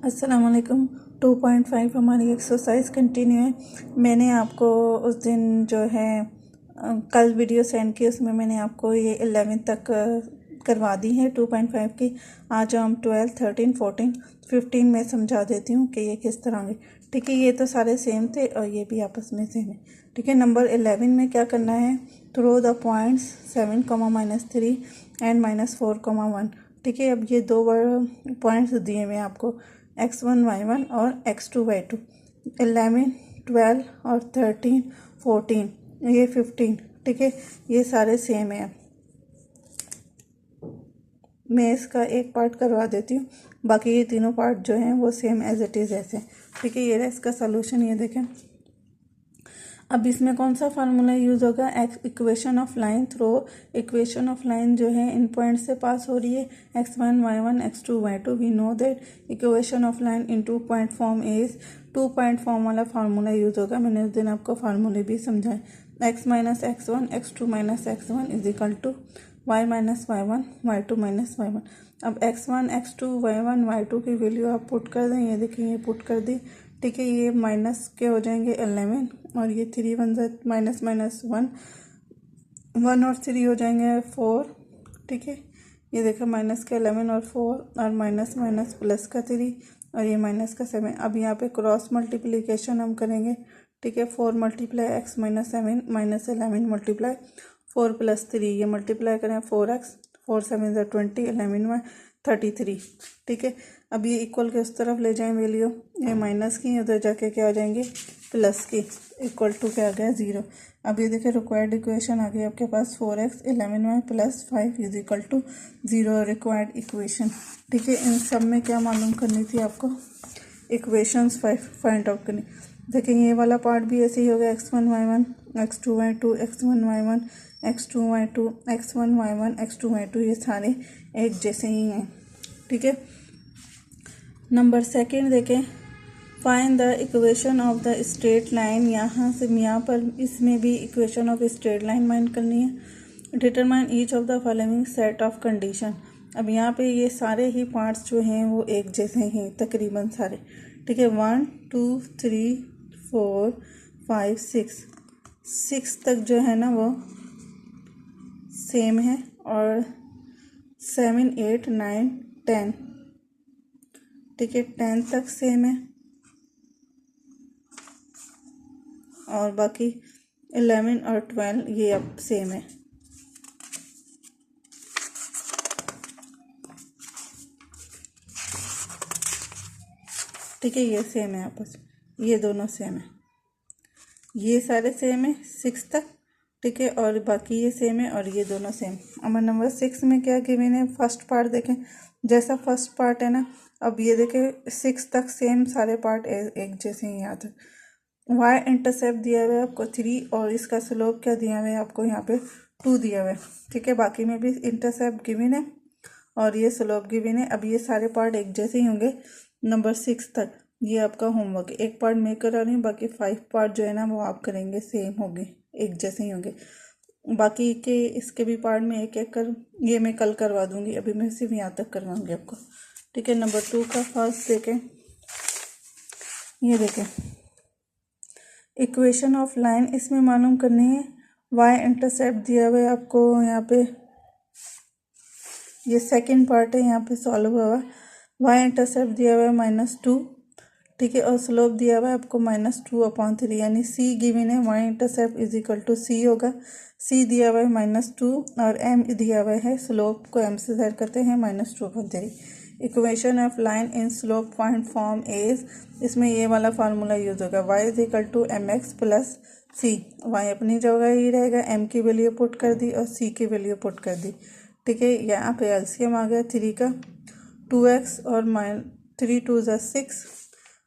अस्सलाम वालेकुम। 2.5 हमारी एक्सरसाइज कंटिन्यू है। मैंने आपको उस दिन जो है कल वीडियो सेंड की, उसमें मैंने आपको ये 11 तक करवा दी है 2.5 की। आज हम 12, 13, 14, 15 में समझा देती हूँ कि ये किस तरह के। ठीक है, ये तो सारे सेम थे और ये भी आपस में सेम है। ठीक है, नंबर 11 में क्या करना है, थ्रो द पॉइंट्स 7, -3 एंड -4, 1। ठीक है, अब ये दो पॉइंट्स दिए हुए हैं आपको, x1 y1 और x2 y2। 11, 12 और 13, 14, ये 15। ठीक है, ये सारे सेम है। मैं इसका एक पार्ट करवा देती हूँ, बाकी ये तीनों पार्ट जो हैं वो सेम एज इट इज़ ऐसे। ठीक है, ये रहा इसका सलूशन, ये देखें। अब इसमें कौन सा फार्मूला यूज़ होगा, equation of line throw. Equation of line जो है इन पॉइंट से पास हो रही है, x1 y1 x2 y2। We know that equation of line in 2 point form is 2 point form वाला फार्मूला यूज़ होगा। मैंने उस दिन आपको फार्मूले भी समझाए। x minus x1 x2 minus x1 is equal to y minus y1 y2 minus y1। अब x1 x2 y1 y2 की वैल्यू आप पुट कर दें, ये देखिए ये पुट कर दी। ठीक है, ये माइनस के हो जाएंगे 11 और ये 3 1 माइनस माइनस 1, 1 और 3 हो जाएंगे 4। ठीक है, ये देखो माइनस के 11 और 4 और माइनस माइनस प्लस का 3 और ये माइनस का 7। अब यहाँ पे क्रॉस मल्टीप्लिकेशन हम करेंगे। ठीक है, 4 multiply x minus 7 minus 11 multiply 4 plus 3, ये मल्टीप्लाई करें 4x, 4 7 20, 11 में 33। ठीक है, अब ये इक्वल के उस तरफ ले जाएं वैल्यू, ये माइनस की उधर जाके क्या हो जाएंगे प्लस की, इक्वल टू क्या आ गया 0। अब ये देखिए रिक्वायर्ड इक्वेशन आ गई आपके पास 4x 11y plus 5 is equal to 0, required equation. ठीक है, इन सब में क्या मालूम करनी थी आपको, इक्वेशंस फाइंड आउट करनी। देखिए ये वाला पार्ट भी ऐसे ही होगा, x1 y1 x2 y2 x1 y1 x2 y2 x1 y1 x2 y2, ये सारे एक जैसे ही हैं। ठीक है, नंबर सेकंड देखें, find the equation of the straight line. यहाँ पर इसमें भी equation of straight line find करनी है। Determine each of the following set of condition. अब यहाँ पे ये सारे ही पार्ट्स जो हैं वो एक जैसे हैं तकरीबन सारे। ठीक है, 1 2 3 4 5 6 तक जो है ना वो सेम है, और 7 8 9 10। ठीक है, 10 तक सेम है और बाकी 11 और 12 ये अब सेम है। ठीक है, ये सेम है आपस, ये दोनों सेम है, ये सारे सेम है 6 तक। ठीक है, और बाकी ये सेम है और ये दोनों सेम। अब नंबर 6 में क्या गिवन है, फर्स्ट पार्ट देखें, जैसा फर्स्ट पार्ट है ना, अब ये देखें 6 तक सेम सारे पार्ट एक जैसे ही याद है। वाई इंटरसेप्ट दिया हुआ है आपको 3 और इसका स्लोप क्या दिया हुआ है आपको यहाँ पे 2 दिया हुआ है। ठीक है, बाकी में भी इंटरसेप्ट गिवन है और ये स्लोप गिवन है। अब ये सारे पार्ट एक जैसे ही होंगे नंबर 6 तक। ये आपका होमवर्क, एक पार्ट मैं करा रही हूँ, बाकी 5 पार्ट जो है ना वो आप करेंगे, सेम होंगे, एक जैसे ही होंगे। बाकी के इसके भी पार्ट में एक एक कर, ये मैं कल करवा दूंगी, अभी मैं सिर्फ यहाँ तक करवाऊंगी आपको। ठीक है, नंबर 2 का फर्स्ट देखें, ये देखें इक्वेशन ऑफ लाइन, इसमें मालूम करनी है वाई इंटरसेप्ट दिया हुआ है आपको यहाँ पे, ये सेकंड पार्ट है यहाँ पे सॉल्व हुआ। वाई इंटरसेप्ट दिया हुआ है -2। ठीक है, और स्लोप दिया हुआ है आपको -2/3, यानी सी गिवन है, Y intercept is equal to C होगा। सी दिया हुआ है -2 और एम दिया हुआ है, स्लोप को एम से सेट करते हैं -2/3। Equation of line in slope point form is, इसमें ये वाला फार्मूला यूज होगा, y is equal to mx plus c. Y अपनी जगह ही रहेगा, एम की वैल्यू पुट कर दी और सी की वैल्यू पुट कर दी। ठीक है, यहाँ पे एलसीएम आ गया 3 का, 2x और -3 2 6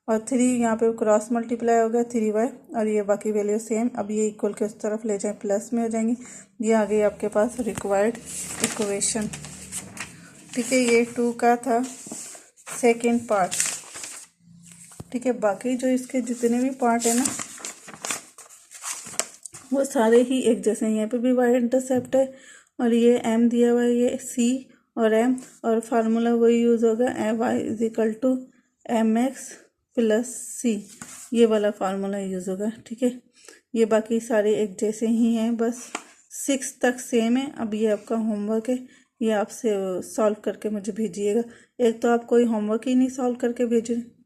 और 3 यहाँ पे क्रॉस मल्टीप्लाई हो गया 3y और ये बाकी वैल्यू सेम। अब ये इक्वल के उस तरफ ले जाएं, प्लस में हो जाएंगी। ये आ गई आपके पास रिक्वायर्ड इक्वेशन। ठीक है, ये 2 का था सेकेंड पार्ट। ठीक है, बाकी जो इसके जितने भी पार्ट है ना वो सारे ही एक जैसे हैं। यहाँ पे भी वाई इंटरसेप्ट है और ये एम दिया हुआ है, ये सी और एम, और फार्मूला वही यूज़ होगा, y is equal to mx+c, ये वाला फार्मूला यूज़ होगा। ठीक है, ये बाकी सारे एक जैसे ही हैं, बस 6 तक सेम है। अब ये आपका होमवर्क है, ये आपसे सॉल्व करके मुझे भेजिएगा। एक तो आप कोई होमवर्क ही नहीं सॉल्व करके भेज रहे।